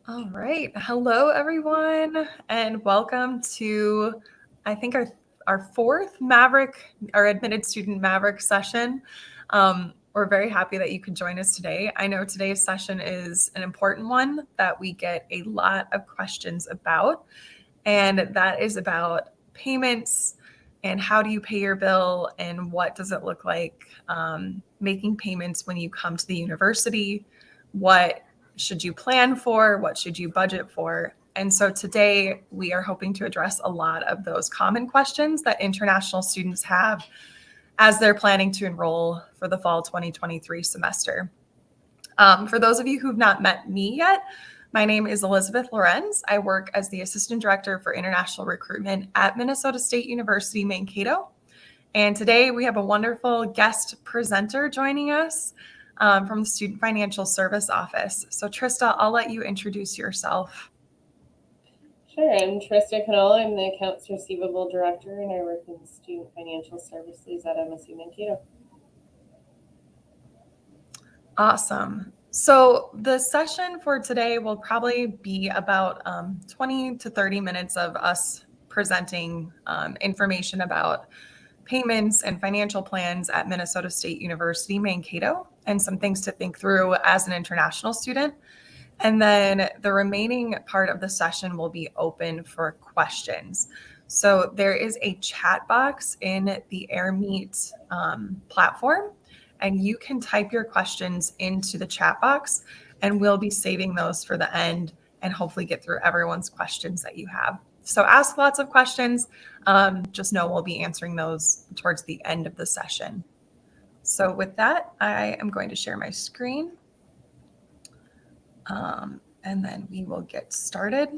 All right. Hello, everyone, and welcome to, I think, our fourth our admitted student Maverick session. We're very happy that you could join us today. I know today's session is an important one that we get a lot of questions about, and that is about payments and how do you pay your bill and what does it look like making payments when you come to the university. What should you plan for? What should you budget for? And so today we are hoping to address a lot of those common questions that international students have as they're planning to enroll for the fall 2023 semester. For those of you who've not met me yet, my name is Elizabeth Lorenz. I work as the Assistant Director for International Recruitment at Minnesota State University, Mankato. And today we have a wonderful guest presenter joining us from the Student Financial Service Office. So Trista, I'll let you introduce yourself. Sure, I'm Trista Canal. I'm the Accounts Receivable Director, and I work in Student Financial Services at MSU Mankato. Awesome. So the session for today will probably be about 20 to 30 minutes of us presenting information about payments and financial plans at Minnesota State University, Mankato, and some things to think through as an international student. And then the remaining part of the session will be open for questions. So there is a chat box in the AirMeet platform, and you can type your questions into the chat box, and we'll be saving those for the end and hopefully get through everyone's questions that you have. So ask lots of questions. Just know we'll be answering those towards the end of the session. So with that, I am going to share my screen. And then we will get started.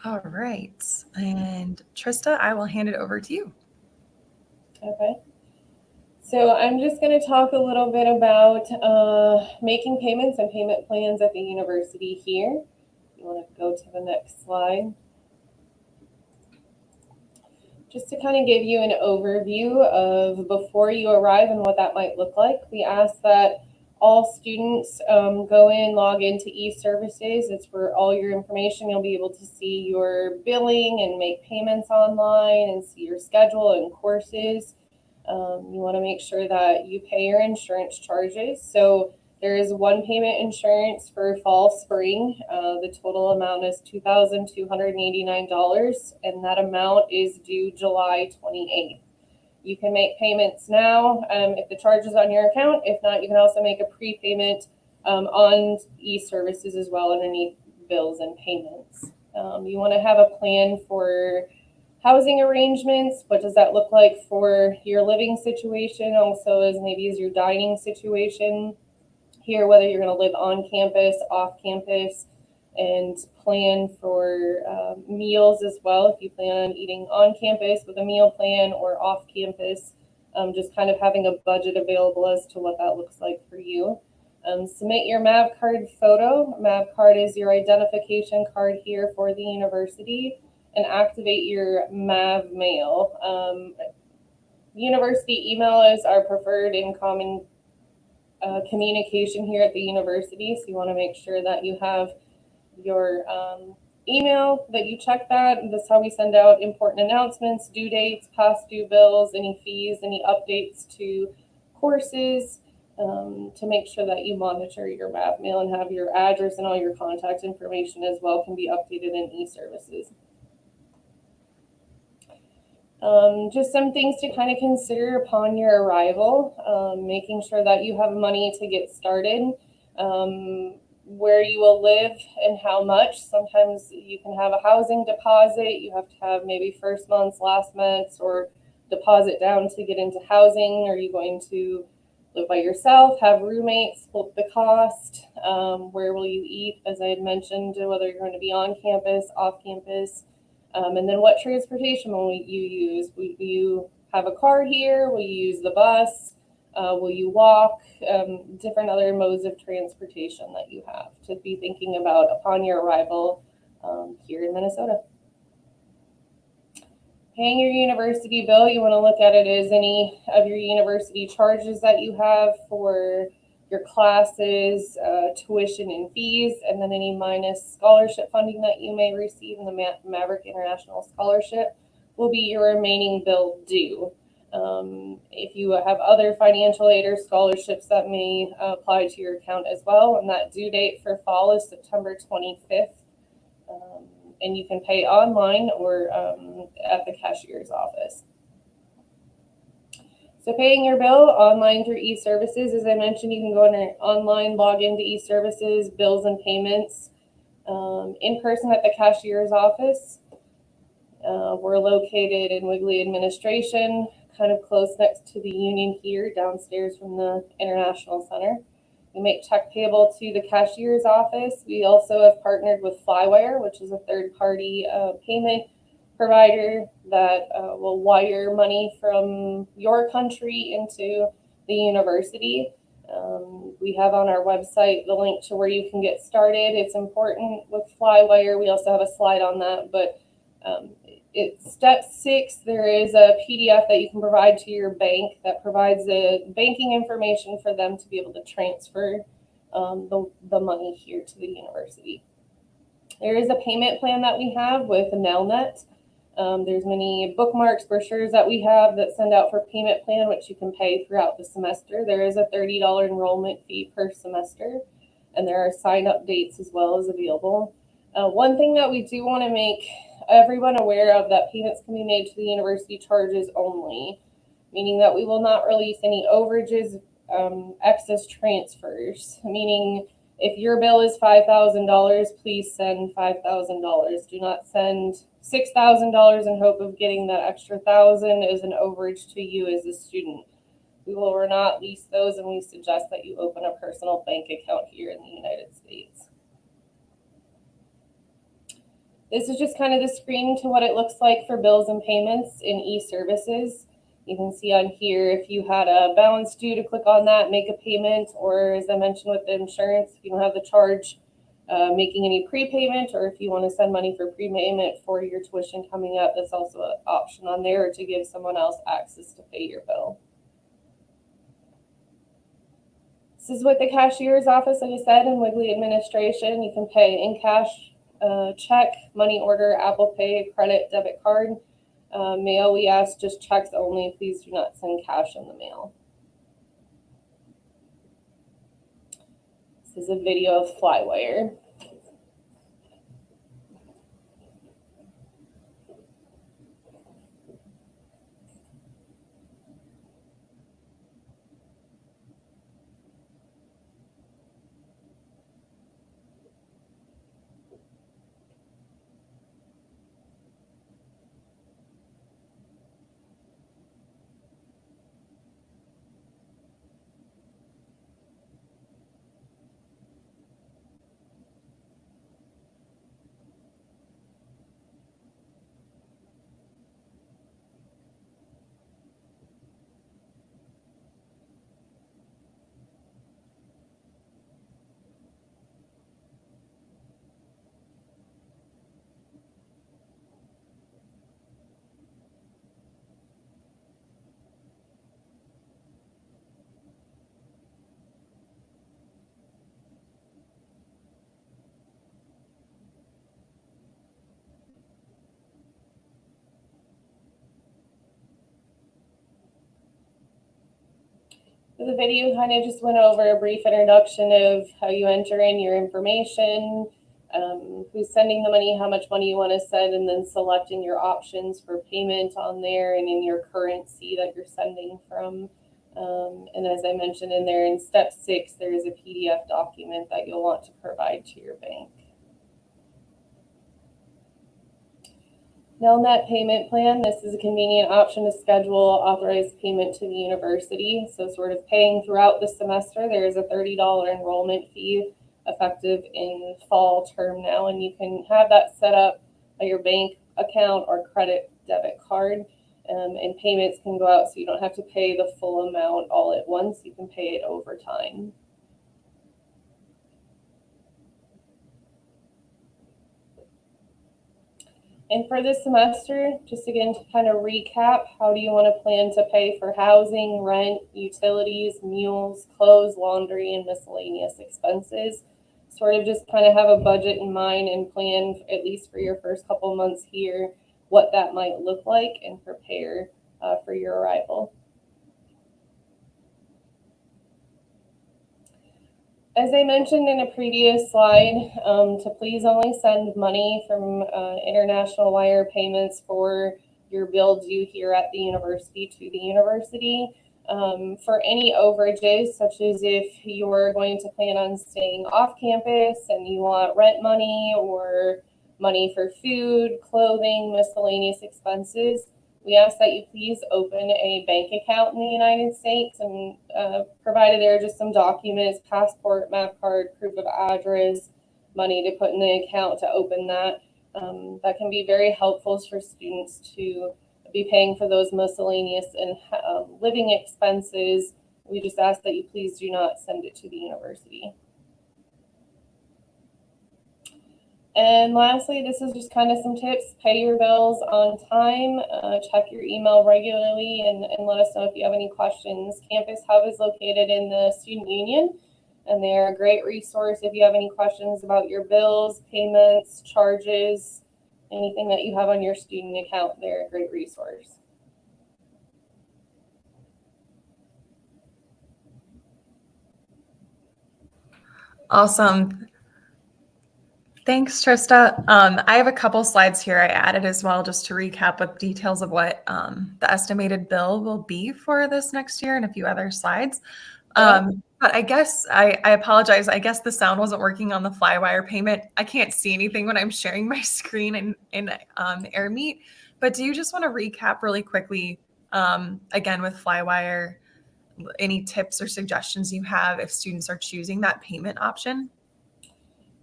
All right. And Trista, I will hand it over to you. Okay. So I'm just going to talk a little bit about making payments and payment plans at the university here. You want to go to the next slide. Just to kind of give you an overview of before you arrive and what that might look like, we ask that all students go in, log into e-services. It's where all your information, you'll be able to see your billing and make payments online and see your schedule and courses. You want to make sure that you pay your insurance charges. So there is one payment insurance for fall spring. The total amount is $2,289, and that amount is due July 28th. You can make payments now if the charge is on your account. If not, you can also make a prepayment on e-services as well underneath bills and payments. You want to have a plan for housing arrangements. What does that look like for your living situation? Also, as maybe as your dining situation here, whether you're going to live on campus, off campus, and plan for meals as well. If you plan on eating on campus with a meal plan or off campus, just kind of having a budget available as to what that looks like for you. Submit your MAV card photo. MAV card is your identification card here for the university, and activate your MAV mail. University email is our preferred and common communication here at the university, so you want to make sure that you have your email, that you check that. That's how we send out important announcements, due dates, past due bills, any fees, any updates to courses, to make sure that you monitor your MAV mail and have your address and all your contact information as well can be updated in e-services. Just some things to kind of consider upon your arrival, making sure that you have money to get started, where you will live and how much. Sometimes you can have a housing deposit. You have to have maybe first month's, last month's, or deposit down to get into housing. Are you going to live by yourself, have roommates, split the cost? Where will you eat, as I had mentioned, whether you're going to be on campus, off campus? And then what transportation will you use? Will you have a car here? Will you use the bus? Will you walk? Different other modes of transportation that you have to be thinking about upon your arrival here in Minnesota. Paying your university bill, you want to look at it as any of your university charges that you have for your classes, tuition and fees, and then any minus scholarship funding that you may receive in the Maverick International Scholarship will be your remaining bill due. If you have other financial aid or scholarships that may apply to your account as well, and that due date for fall is September 25th. And you can pay online or at the cashier's office. So paying your bill online through e-services, as I mentioned, you can go online, log into e-services, bills and payments, in person at the cashier's office. We're located in Wigley Administration, kind of close next to the Union here, downstairs from the International Center. We make check payable to the cashier's office. We also have partnered with Flywire, which is a third-party payment provider that will wire money from your country into the university. We have on our website the link to where you can get started. It's important with Flywire. We also have a slide on that, but it's step 6. There is a PDF that you can provide to your bank that provides the banking information for them to be able to transfer the money here to the university. There is a payment plan that we have with Nelnet. There's many bookmarks, brochures that we have that send out for payment plan, which you can pay throughout the semester. There is a $30 enrollment fee per semester, and there are sign-up dates as well as available. One thing that we do want to make everyone aware of, that payments can be made to the university charges only, meaning that we will not release any overages, excess transfers, meaning if your bill is $5,000, please send $5,000. Do not send $6,000 in hope of getting that extra $1,000 as an overage to you as a student. We will not lease those, and we suggest that you open a personal bank account here in the United States. This is just kind of the screen to what it looks like for bills and payments in e-services. You can see on here if you had a balance due, to click on that, make a payment, or as I mentioned with the insurance, if you don't have the charge, making any prepayment, or if you want to send money for prepayment for your tuition coming up, that's also an option on there, or to give someone else access to pay your bill. This is with the cashier's office, like I said, in Wigley Administration. You can pay in cash, check, money order, Apple Pay, credit, debit card. Mail, we ask just checks only. Please do not send cash in the mail. This is a video of Flywire. The video kind of just went over a brief introduction of how you enter in your information, who's sending the money, how much money you want to send, and then selecting your options for payment on there and in your currency that you're sending from. And as I mentioned in there, in step 6, there is a PDF document that you'll want to provide to your bank. Nelnet payment plan. This is a convenient option to schedule authorized payment to the university. So sort of paying throughout the semester. There is a $30 enrollment fee effective in fall term now, and you can have that set up at your bank account or credit debit card. and payments can go out so you don't have to pay the full amount all at once. You can pay it over time. And for this semester, just again to kind of recap, how do you want to plan to pay for housing, rent, utilities, meals, clothes, laundry, and miscellaneous expenses? Sort of just kind of have a budget in mind and plan, at least for your first couple months here, what that might look like and prepare for your arrival. As I mentioned in a previous slide, to please only send money from international wire payments for your bill due here at the university to the university. For any overages, such as if you're going to plan on staying off campus and you want rent money or money for food, clothing, miscellaneous expenses, we ask that you please open a bank account in the United States and provided there are just some documents, passport, map card, proof of address, money to put in the account to open that. That can be very helpful for students to be paying for those miscellaneous and living expenses. We just ask that you please do not send it to the university. And lastly, this is just kind of some tips. Pay your bills on time, check your email regularly, and let us know if you have any questions. Campus Hub is located in the Student Union, and they're a great resource if you have any questions about your bills, payments, charges, anything that you have on your student account. They're a great resource. Awesome. Thanks, Trista. I have a couple slides here I added as well, just to recap with details of what the estimated bill will be for this next year and a few other slides. But I guess I apologize. I guess the sound wasn't working on the Flywire payment. I can't see anything when I'm sharing my screen in AirMeet. But do you just want to recap really quickly, again, with Flywire, any tips or suggestions you have if students are choosing that payment option?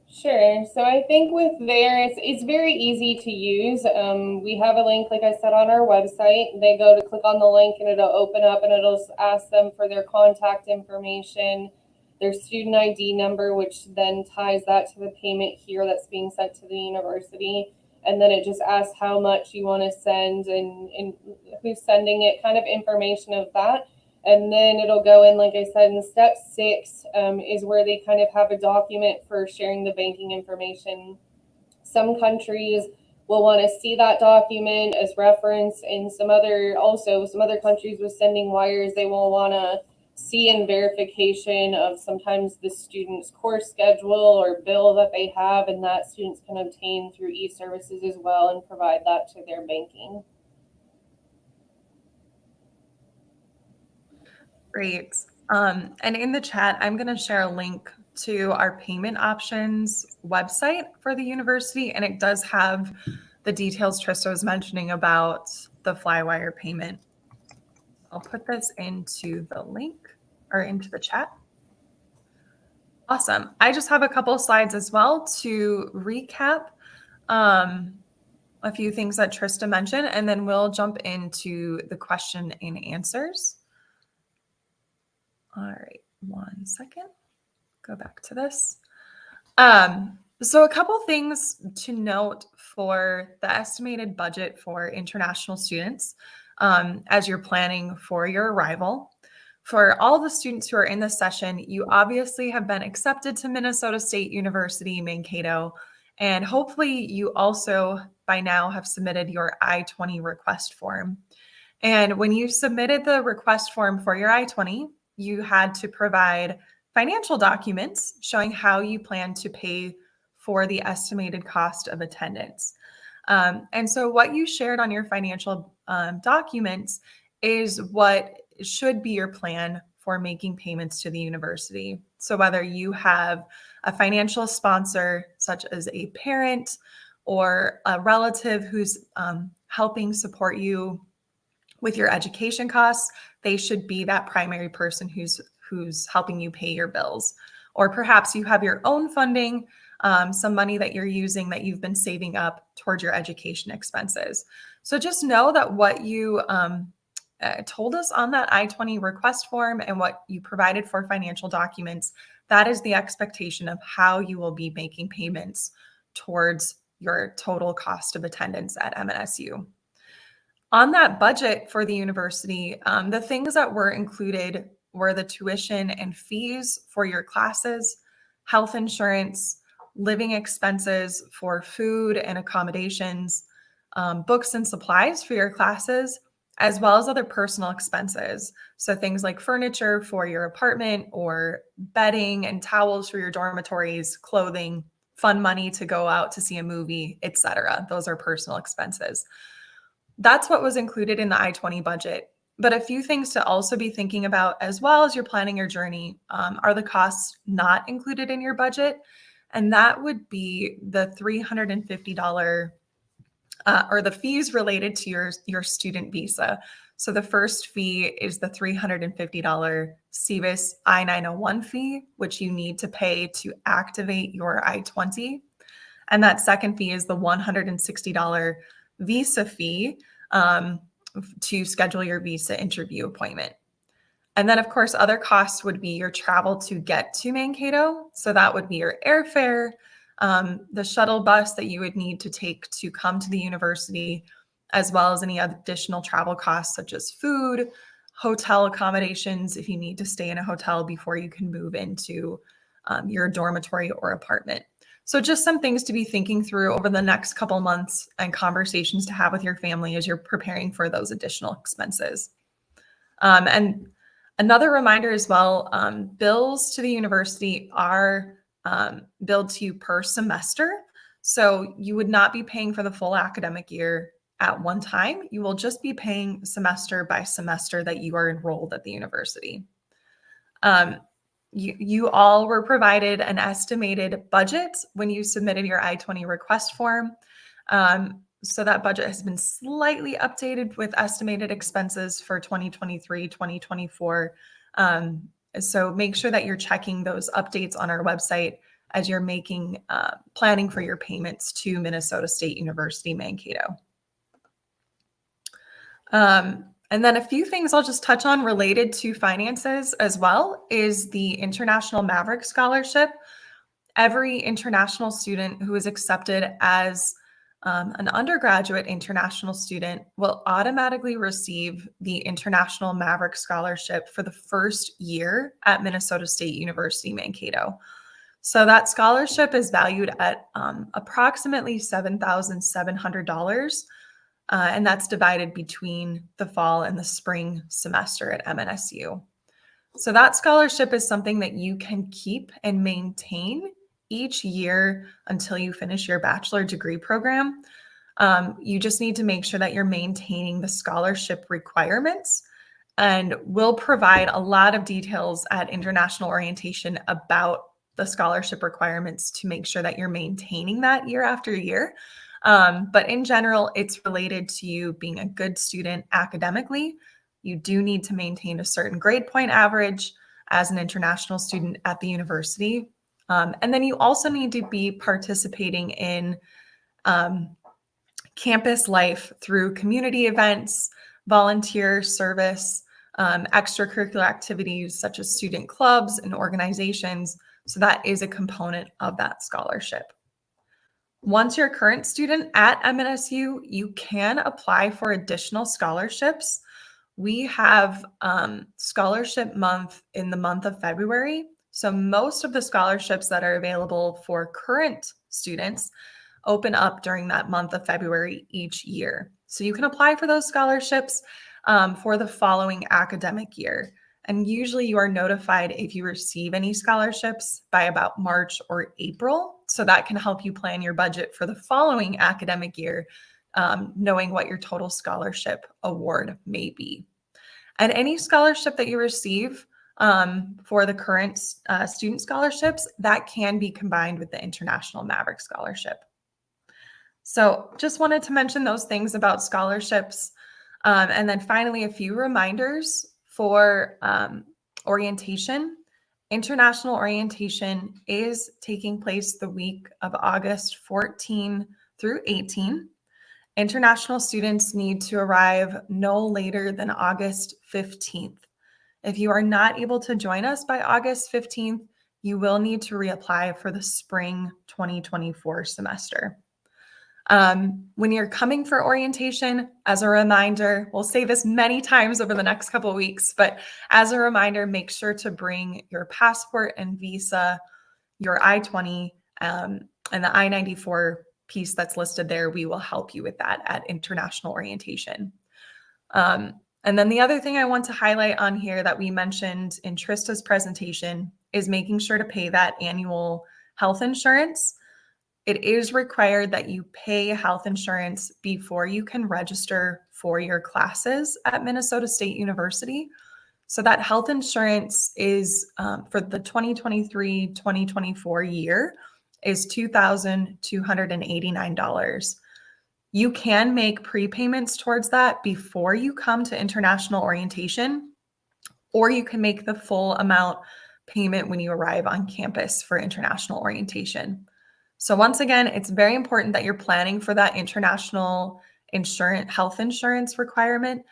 Sure. So I think with there, it's very easy to use. We have a link, like I said, on our website. They go to click on the link and it'll open up and it'll ask them for their contact information, their student ID number, which then ties that to the payment here that's being sent to the university. And then it just asks how much you want to send and who's sending it, kind of information of that. And then it'll go in, like I said, in step 6 is where they kind of have a document for sharing the banking information. Some countries will want to see that document as reference, and some other countries with sending wires, they will want to see in verification of sometimes the student's course schedule or bill that they have, and that students can obtain through e-services as well and provide that to their banking. Great. And in the chat, I'm going to share a link to our payment options website for the university, and it does have the details Trista was mentioning about the Flywire payment. I'll put this into the link or into the chat. Awesome. I just have a couple of slides as well to recap a few things that Trista mentioned, and then we'll jump into the question and answers. All right, 1 second. Go back to this. So a couple things to note for the estimated budget for international students as you're planning for your arrival. For all the students who are in this session, you obviously have been accepted to Minnesota State University, Mankato, and hopefully you also by now have submitted your I-20 request form. And when you submitted the request form for your I-20, you had to provide financial documents showing how you plan to pay for the estimated cost of attendance. And so what you shared on your financial documents is what should be your plan for making payments to the university. So whether you have a financial sponsor, such as a parent or a relative who's helping support you with your education costs, they should be that primary person who's helping you pay your bills. Or perhaps you have your own funding some money that you're using that you've been saving up towards your education expenses. So just know that what you told us on that I-20 request form and what you provided for financial documents, that is the expectation of how you will be making payments towards your total cost of attendance at MNSU. On that budget for the university, the things that were included were the tuition and fees for your classes, health insurance, living expenses for food and accommodations, books and supplies for your classes, as well as other personal expenses. So things like furniture for your apartment or bedding and towels for your dormitories, clothing, fun money to go out to see a movie, etc. Those are personal expenses. That's what was included in the I-20 budget. But a few things to also be thinking about as well as you're planning your journey are the costs not included in your budget. And that would be the $350 or the fees related to your student visa. So the first fee is the $350 SEVIS I-901 fee, which you need to pay to activate your I-20. And that second fee is the $160 visa fee to schedule your visa interview appointment. And then, of course, other costs would be your travel to get to Mankato. So that would be your airfare, the shuttle bus that you would need to take to come to the university, as well as any additional travel costs such as food, hotel accommodations if you need to stay in a hotel before you can move into your dormitory or apartment. So just some things to be thinking through over the next couple months and conversations to have with your family as you're preparing for those additional expenses. And another reminder as well, bills to the university are billed to you per semester. So you would not be paying for the full academic year at one time. You will just be paying semester by semester that you are enrolled at the university. You all were provided an estimated budget when you submitted your I-20 request form. So that budget has been slightly updated with estimated expenses for 2023, 2024. So make sure that you're checking those updates on our website as you're making planning for your payments to Minnesota State University, Mankato. And then a few things I'll just touch on related to finances as well is the International Maverick Scholarship. Every international student who is accepted as an undergraduate international student will automatically receive the International Maverick Scholarship for the first year at Minnesota State University, Mankato. So that scholarship is valued at approximately $7,700. And that's divided between the fall and the spring semester at MNSU. So that scholarship is something that you can keep and maintain each year until you finish your bachelor degree program. You just need to make sure that you're maintaining the scholarship requirements, and we'll provide a lot of details at international orientation about the scholarship requirements to make sure that you're maintaining that year after year. But in general, it's related to you being a good student academically. You do need to maintain a certain grade point average as an international student at the university. And then you also need to be participating in campus life through community events, volunteer service, extracurricular activities such as student clubs and organizations. So that is a component of that scholarship. Once you're a current student at MNSU, you can apply for additional scholarships. We have scholarship month in the month of February. So most of the scholarships that are available for current students open up during that month of February each year. So you can apply for those scholarships for the following academic year. And usually you are notified if you receive any scholarships by about March or April. So that can help you plan your budget for the following academic year, knowing what your total scholarship award may be. And any scholarship that you receive for the current student scholarships, that can be combined with the International Maverick Scholarship. So just wanted to mention those things about scholarships. And then finally, a few reminders for orientation. International orientation is taking place the week of August 14 through 18. International students need to arrive no later than August 15th. If you are not able to join us by August 15th, you will need to reapply for the spring 2024 semester. When you're coming for orientation, as a reminder, we'll say this many times over the next couple of weeks, but as a reminder, make sure to bring your passport and visa, your I-20, and the I-94 piece that's listed there. We will help you with that at international orientation. And then the other thing I want to highlight on here that we mentioned in Trista's presentation is making sure to pay that annual health insurance. It is required that you pay health insurance before you can register for your classes at Minnesota State University. So that health insurance is for the 2023-2024 year is $2,289. You can make prepayments towards that before you come to international orientation, or you can make the full amount payment when you arrive on campus for international orientation. So once again, it's very important that you're planning for that international health insurance requirement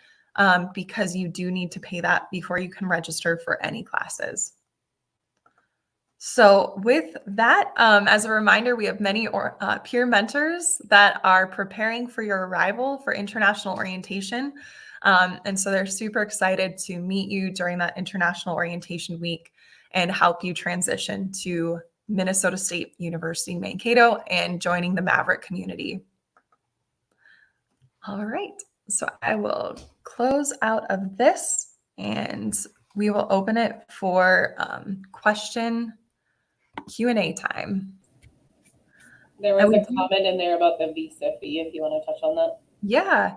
because you do need to pay that before you can register for any classes. So with that, as a reminder, we have many peer mentors that are preparing for your arrival for international orientation. And so they're super excited to meet you during that international orientation week and help you transition to Minnesota State University Mankato and joining the Maverick community. All right, so I will close out of this and we will open it for question Q&A time. There was a comment in there about the visa fee, if you want to touch on that. Yeah.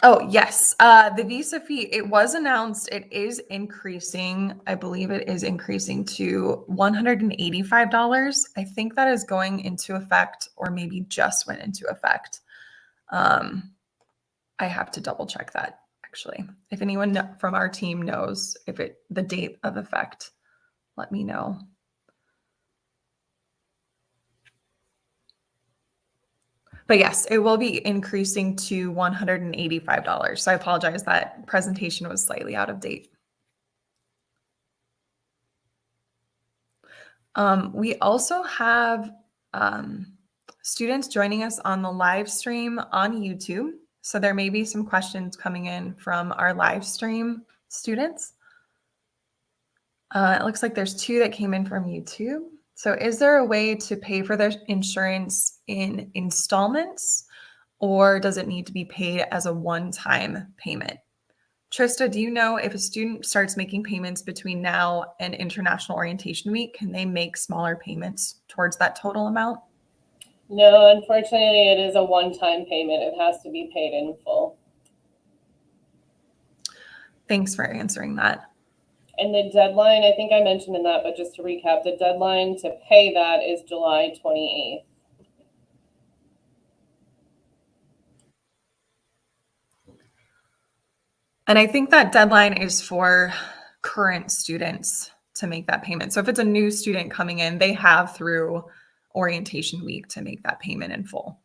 Oh, yes. The visa fee, it was announced, it is increasing. I believe it is increasing to $185. I think that is going into effect or maybe just went into effect. I have to double check that actually. If anyone from our team knows the date of effect, let me know. But yes, it will be increasing to $185. So I apologize, that presentation was slightly out of date. We also have students joining us on the live stream on YouTube. So there may be some questions coming in from our live stream students. It looks like there's 2 that came in from YouTube. So is there a way to pay for their insurance in installments, or does it need to be paid as a one-time payment? Trista, do you know if a student starts making payments between now and International Orientation Week, can they make smaller payments towards that total amount? No, unfortunately, it is a one-time payment. It has to be paid in full. Thanks for answering that. And the deadline, I think I mentioned in that, but just to recap, the deadline to pay that is July 28th. And I think that deadline is for current students to make that payment. So if it's a new student coming in, they have through orientation week to make that payment in full.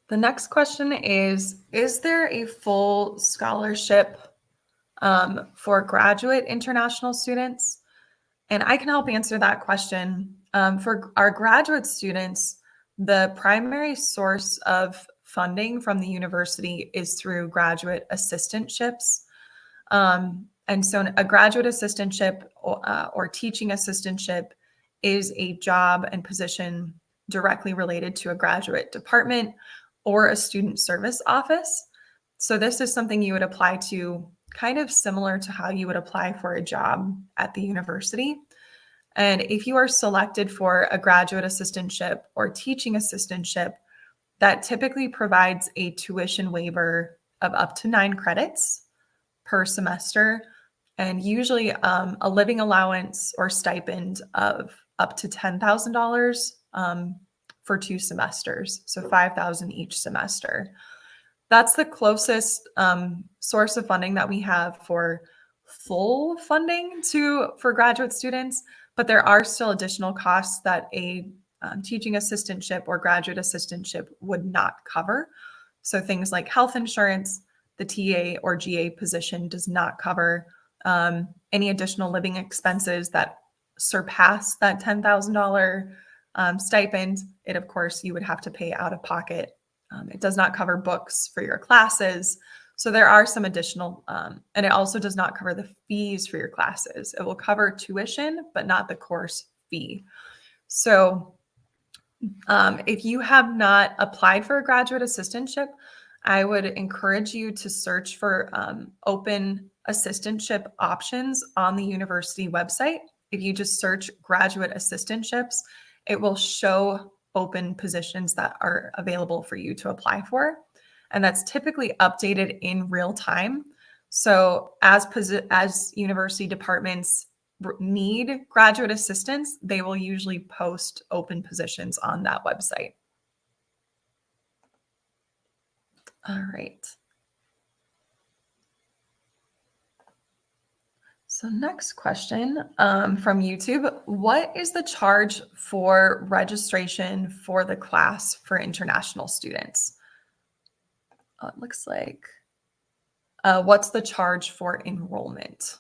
The next question is there a full scholarship for graduate international students? And I can help answer that question. For our graduate students, the primary source of funding from the university is through graduate assistantships. And so a graduate assistantship or teaching assistantship is a job and position directly related to a graduate department or a student service office. So this is something you would apply to kind of similar to how you would apply for a job at the university. And if you are selected for a graduate assistantship or teaching assistantship, that typically provides a tuition waiver of up to 9 credits per semester, and usually a living allowance or stipend of up to $10,000 for 2 semesters, so $5,000 each semester. That's the closest source of funding that we have for full funding for graduate students, but there are still additional costs that a teaching assistantship or graduate assistantship would not cover. So things like health insurance, the TA or GA position does not cover any additional living expenses that surpass that $10,000 stipend. It, of course, you would have to pay out of pocket. It does not cover books for your classes. So there are some additional, and it also does not cover the fees for your classes. It will cover tuition, but not the course fee. So if you have not applied for a graduate assistantship, I would encourage you to search for open assistantship options on the university website. If you just search graduate assistantships, it will show open positions that are available for you to apply for. And that's typically updated in real time. So as university departments need graduate assistants, they will usually post open positions on that website. All right. So next question from YouTube. What is the charge for registration for the class for international students? It looks like, what's the charge for enrollment?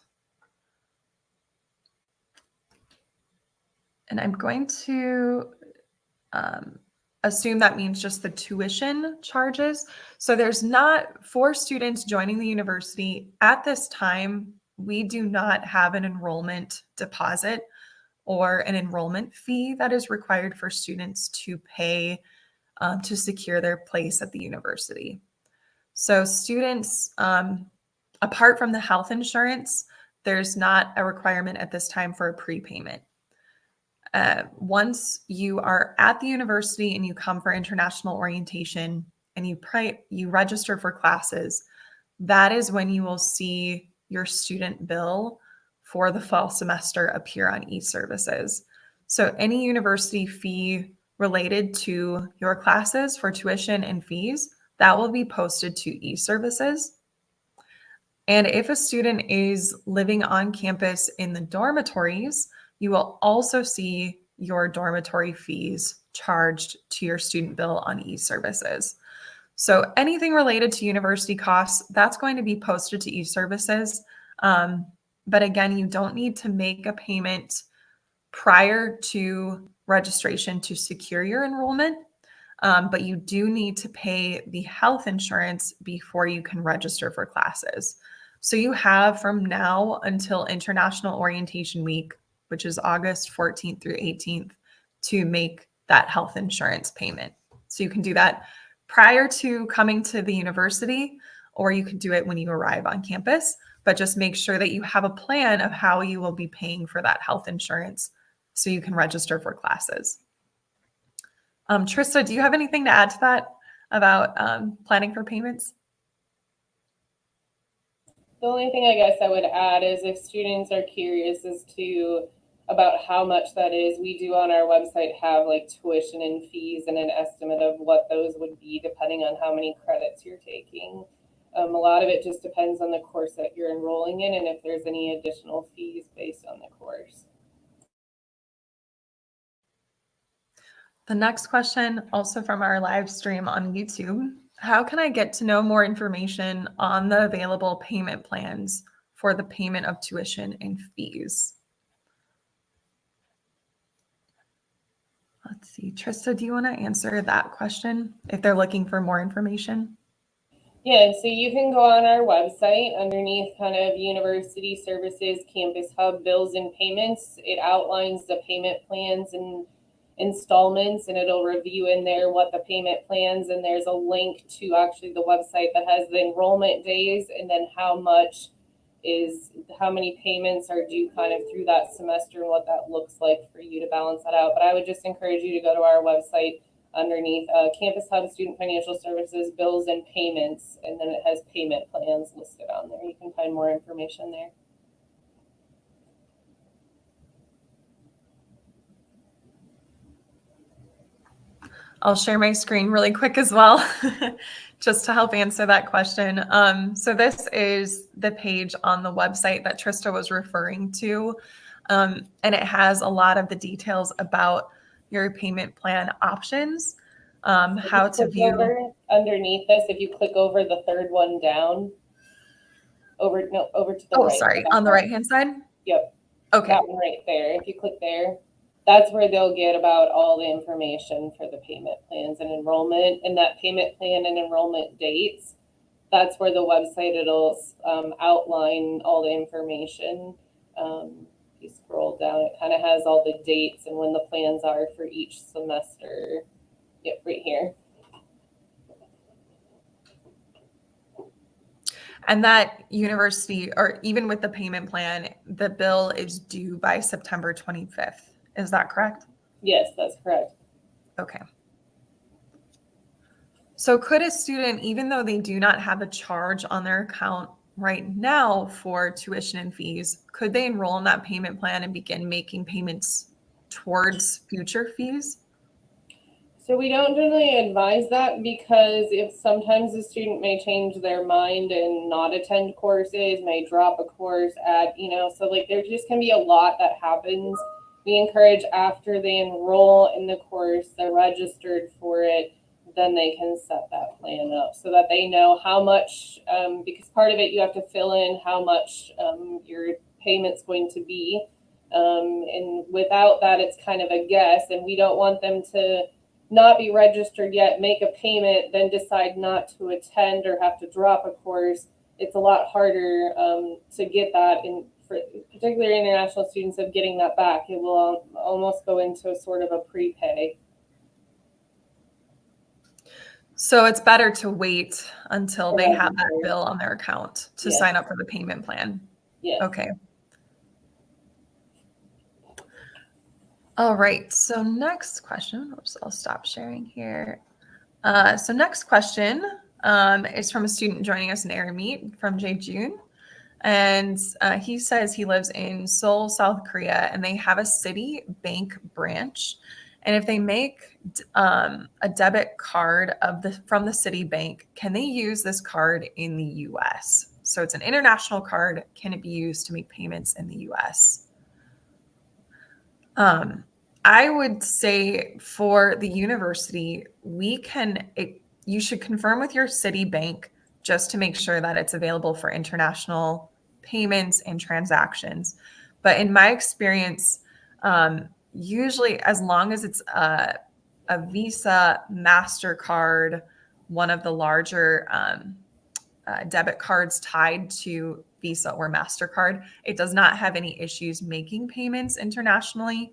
And I'm going to assume that means just the tuition charges. So there's not, for students joining the university at this time, we do not have an enrollment deposit or an enrollment fee that is required for students to pay to secure their place at the university. So students, apart from the health insurance, there's not a requirement at this time for a prepayment. Once you are at the university and you come for international orientation and you register for classes, that is when you will see your student bill for the fall semester appear on e-services. So any university fee related to your classes for tuition and fees, that will be posted to e-services. And if a student is living on campus in the dormitories, you will also see your dormitory fees charged to your student bill on e-services. So anything related to university costs, that's going to be posted to e-services. But again, you don't need to make a payment prior to registration to secure your enrollment. But you do need to pay the health insurance before you can register for classes. So you have from now until International Orientation Week, which is August 14th through 18th, to make that health insurance payment. So you can do that prior to coming to the university, or you can do it when you arrive on campus, but just make sure that you have a plan of how you will be paying for that health insurance so you can register for classes. Trista, do you have anything to add to that about planning for payments? The only thing I guess I would add is if students are curious as to about how much that is, we do on our website have like tuition and fees and an estimate of what those would be depending on how many credits you're taking. A lot of it just depends on the course that you're enrolling in and if there's any additional fees based on the course. The next question, also from our live stream on YouTube. How can I get to know more information on the available payment plans for the payment of tuition and fees? Let's see. Trista, do you want to answer that question if they're looking for more information? Yeah, so you can go on our website underneath kind of University Services, Campus Hub, Bills and Payments. It outlines the payment plans and installments, and it'll review in there what the payment plans, and there's a link to actually the website that has the enrollment days and then how many payments are due kind of through that semester and what that looks like for you to balance that out. But I would just encourage you to go to our website underneath Campus Hub, Student Financial Services, Bills and Payments, and then it has payment plans listed on there. You can find more information there. I'll share my screen really quick as well, just to help answer that question. So this is the page on the website that Trista was referring to, and it has a lot of the details about your payment plan options, how to view. Underneath this, if you click over the third one down, over to the right. Sorry, on the right-hand side? Yep. Okay. That one right there. If you click there, that's where they'll get about all the information for the payment plans and enrollment, and that payment plan and enrollment dates. That's where the website, it'll outline all the information. You scroll down, it kind of has all the dates and when the plans are for each semester. Yep, right here. And that university, or even with the payment plan, the bill is due by September 25th. Is that correct? Yes, that's correct. Okay. So could a student, even though they do not have a charge on their account right now for tuition and fees, could they enroll in that payment plan and begin making payments towards future fees? So we don't generally advise that, because if sometimes the student may change their mind and not attend courses, may drop a course so like there just can be a lot that happens. We encourage after they enroll in the course, they're registered for it, then they can set that plan up so that they know how much, because part of it you have to fill in how much your payment's going to be. And without that, it's kind of a guess, and we don't want them to not be registered yet, make a payment, then decide not to attend or have to drop a course. It's a lot harder to get that, and for particularly international students, of getting that back. It will almost go into a sort of a prepay. So it's better to wait until they have that bill on their account to sign up for the payment plan. Yes. Okay. All right, so next question, I'll stop sharing here. So next question is from a student joining us in AirMeet from Jay June. And he says he lives in Seoul, South Korea, and they have a city bank branch. And if they make a debit card from the city bank, can they use this card in the US? So it's an international card. Can it be used to make payments in the US? I would say for the university, you should confirm with your city bank just to make sure that it's available for international payments and transactions. But in my experience, usually as long as it's a Visa, MasterCard, one of the larger debit cards tied to Visa or MasterCard, it does not have any issues making payments internationally.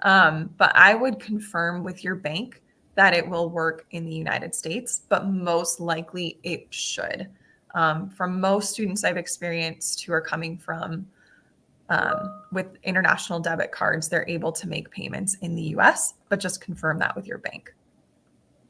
But I would confirm with your bank that it will work in the United States, but most likely it should. From most students I've experienced who are coming from with international debit cards, they're able to make payments in the US, but just confirm that with your bank.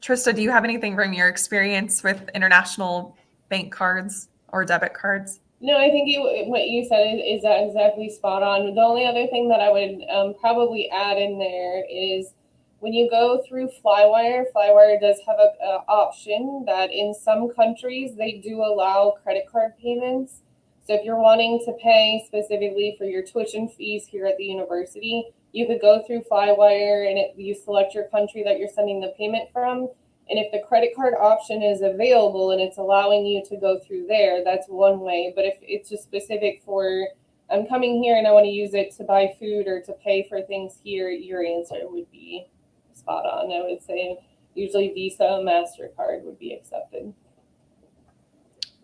Trista, do you have anything from your experience with international bank cards or debit cards? No, I think what you said is exactly spot on. The only other thing that I would probably add in there is when you go through Flywire, Flywire does have an option that in some countries they do allow credit card payments. So if you're wanting to pay specifically for your tuition fees here at the university, you could go through Flywire and you select your country that you're sending the payment from. And if the credit card option is available and it's allowing you to go through there, that's one way. But if it's just specific for, I'm coming here and I want to use it to buy food or to pay for things here, your answer would be spot on. I would say usually Visa, MasterCard would be accepted.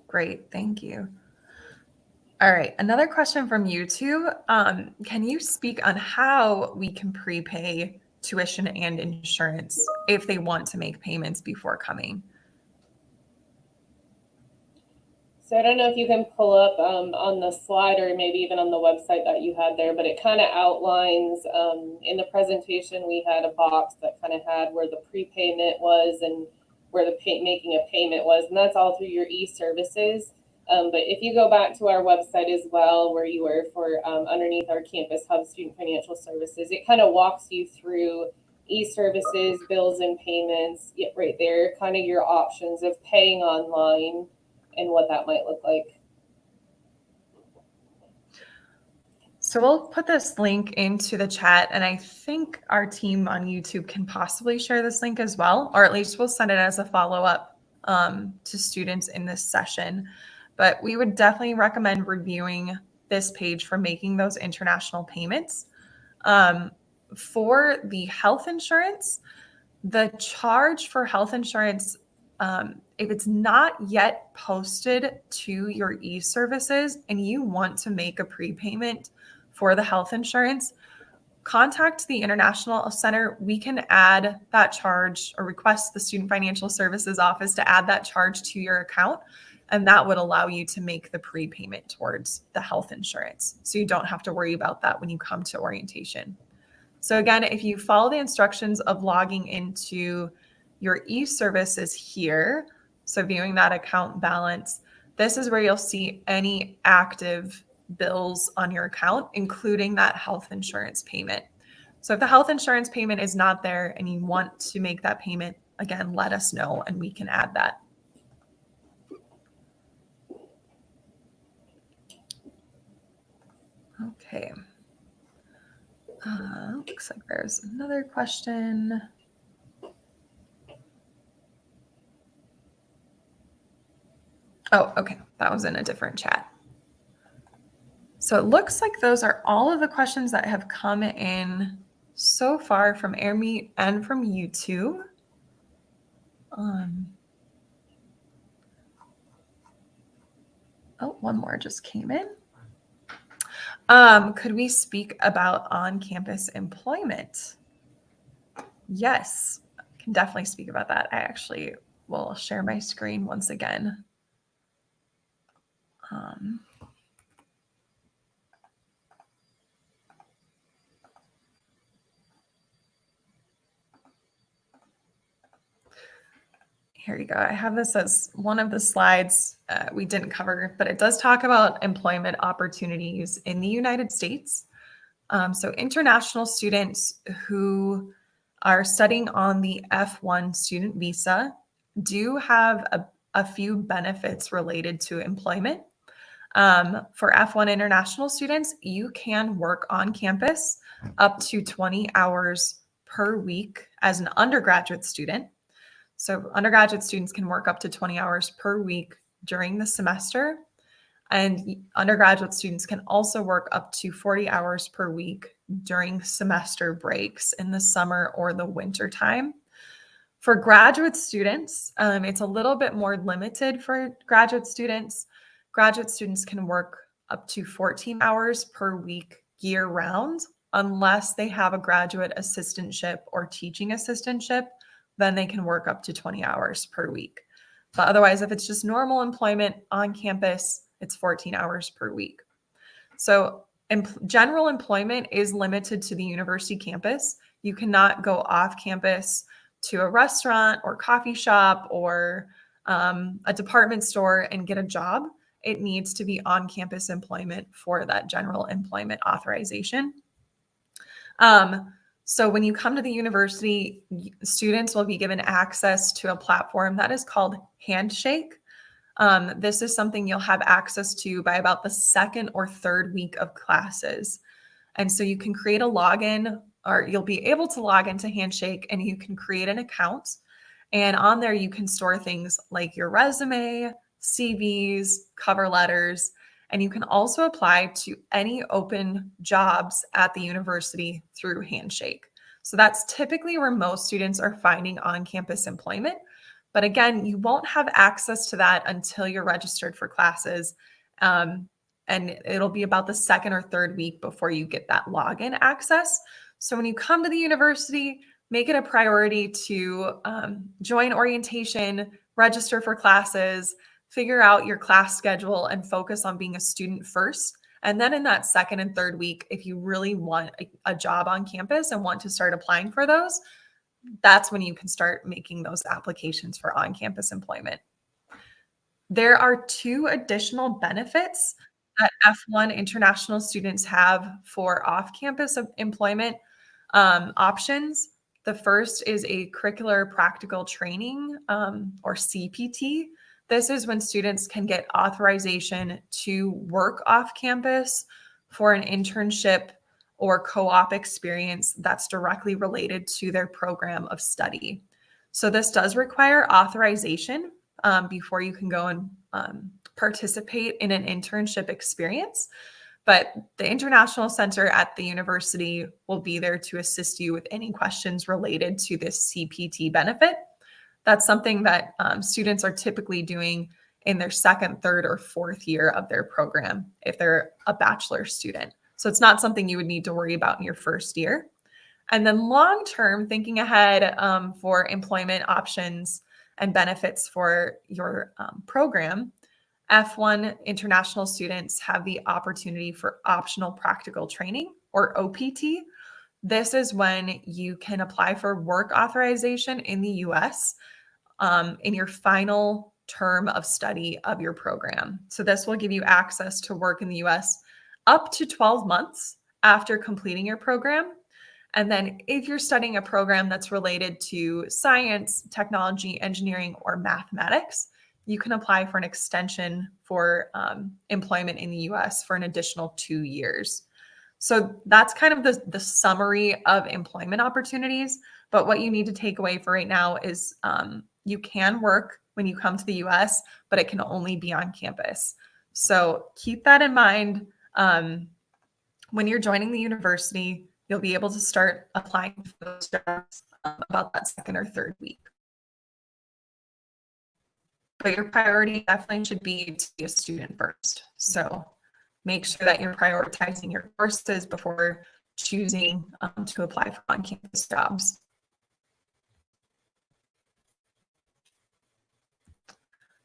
Great, thank you. All right, another question from YouTube. Can you speak on how we can prepay tuition and insurance if they want to make payments before coming? So I don't know if you can pull up on the slide or maybe even on the website that you had there, but it kind of outlines in the presentation, we had a box that kind of had where the prepayment was and where the making a payment was, and that's all through your e-services. But if you go back to our website as well, where you were for underneath our Campus Hub Student Financial Services, it kind of walks you through e-services, bills and payments, right there, kind of your options of paying online and what that might look like. So we'll put this link into the chat, and I think our team on YouTube can possibly share this link as well, or at least we'll send it as a follow-up to students in this session. But we would definitely recommend reviewing this page for making those international payments. For the health insurance, the charge for health insurance, if it's not yet posted to your e-services and you want to make a prepayment for the health insurance, contact the International Center. We can add that charge or request the Student Financial Services Office to add that charge to your account. And that would allow you to make the prepayment towards the health insurance. So you don't have to worry about that when you come to orientation. So again, if you follow the instructions of logging into your e-services here, so viewing that account balance, this is where you'll see any active bills on your account, including that health insurance payment. So if the health insurance payment is not there and you want to make that payment, again, let us know and we can add that. Okay. Looks like there's another question. Oh, okay. That was in a different chat. So it looks like those are all of the questions that have come in so far from AirMeet and from YouTube. Oh, one more just came in. Could we speak about on-campus employment? Yes, I can definitely speak about that. I actually will share my screen once again. Here you go. I have this as one of the slides we didn't cover, but it does talk about employment opportunities in the United States. So international students who are studying on the F1 student visa do have a few benefits related to employment. For F1 international students, you can work on campus up to 20 hours per week as an undergraduate student. So undergraduate students can work up to 20 hours per week during the semester. And undergraduate students can also work up to 40 hours per week during semester breaks in the summer or the winter time. For graduate students, it's a little bit more limited for graduate students. Graduate students can work up to 14 hours per week year round, unless they have a graduate assistantship or teaching assistantship, then they can work up to 20 hours per week. But otherwise, if it's just normal employment on campus, it's 14 hours per week. So general employment is limited to the university campus. You cannot go off campus to a restaurant or coffee shop or a department store and get a job. It needs to be on-campus employment for that general employment authorization. So when you come to the university, students will be given access to a platform that is called Handshake. This is something you'll have access to by about the second or third week of classes. And so you can create a login, or you'll be able to log into Handshake and you can create an account. And on there, you can store things like your resume, CVs, cover letters, and you can also apply to any open jobs at the university through Handshake. So that's typically where most students are finding on-campus employment. But again, you won't have access to that until you're registered for classes. And it'll be about the second or third week before you get that login access. So when you come to the university, make it a priority to join orientation, register for classes, figure out your class schedule, and focus on being a student first. And then in that second and third week, if you really want a job on campus and want to start applying for those, that's when you can start making those applications for on-campus employment. There are 2 additional benefits that F1 international students have for off-campus employment options. The first is a curricular practical training, or CPT. This is when students can get authorization to work off campus for an internship or co-op experience that's directly related to their program of study. So this does require authorization before you can go and participate in an internship experience. But the International Center at the university will be there to assist you with any questions related to this CPT benefit. That's something that students are typically doing in their second, third, or fourth year of their program if they're a bachelor student. So it's not something you would need to worry about in your first year. And then long term, thinking ahead for employment options and benefits for your program, F1 international students have the opportunity for optional practical training, or OPT. This is when you can apply for work authorization in the US in your final term of study of your program. So this will give you access to work in the US up to 12 months after completing your program. And then if you're studying a program that's related to science, technology, engineering, or mathematics, you can apply for an extension for employment in the US for an additional 2 years. So that's kind of the summary of employment opportunities. But what you need to take away for right now is you can work when you come to the US, but it can only be on campus. So keep that in mind. When you're joining the university, you'll be able to start applying for those jobs about that second or third week. But your priority definitely should be to be a student first. So make sure that you're prioritizing your courses before choosing to apply for on-campus jobs.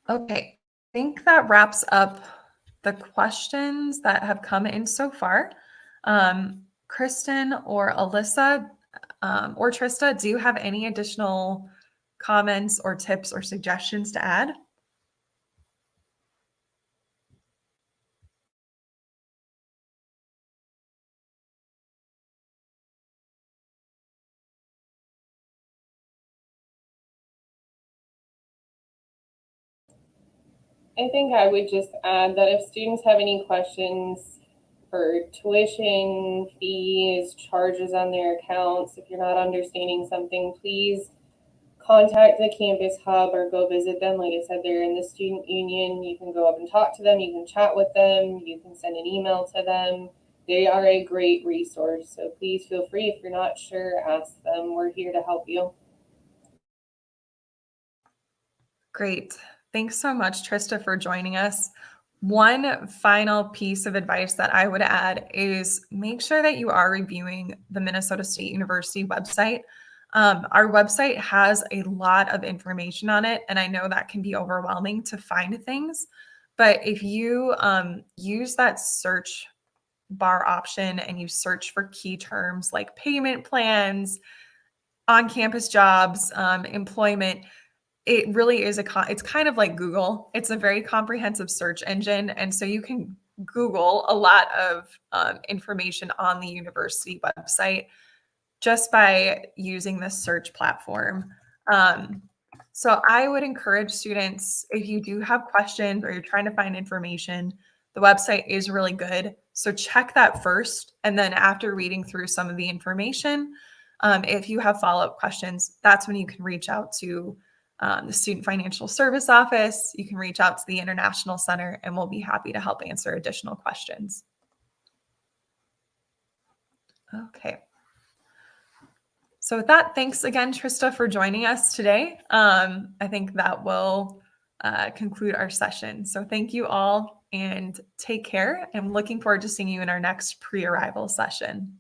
Okay, I think that wraps up the questions that have come in so far. Kristen or Alyssa or Trista, do you have any additional comments or tips or suggestions to add? I think I would just add that if students have any questions for tuition, fees, charges on their accounts, if you're not understanding something, please contact the campus hub or go visit them. Like I said, they're in the student union. You can go up and talk to them. You can chat with them. You can send an email to them. They are a great resource. So please feel free. If you're not sure, ask them. We're here to help you. Great. Thanks so much, Trista, for joining us. One final piece of advice that I would add is make sure that you are reviewing the Minnesota State University website. Our website has a lot of information on it, and I know that can be overwhelming to find things. But if you use that search bar option and you search for key terms like payment plans, on-campus jobs, employment, it really is it's kind of like Google. It's a very comprehensive search engine. And so you can Google a lot of information on the university website just by using this search platform. So I would encourage students, if you do have questions or you're trying to find information, the website is really good. So check that first. And then after reading through some of the information, if you have follow-up questions, that's when you can reach out to the Student Financial Service Office. You can reach out to the International Center, and we'll be happy to help answer additional questions. Okay. So with that, thanks again, Trista, for joining us today. I think that will conclude our session. So thank you all and take care. I'm looking forward to seeing you in our next pre-arrival session.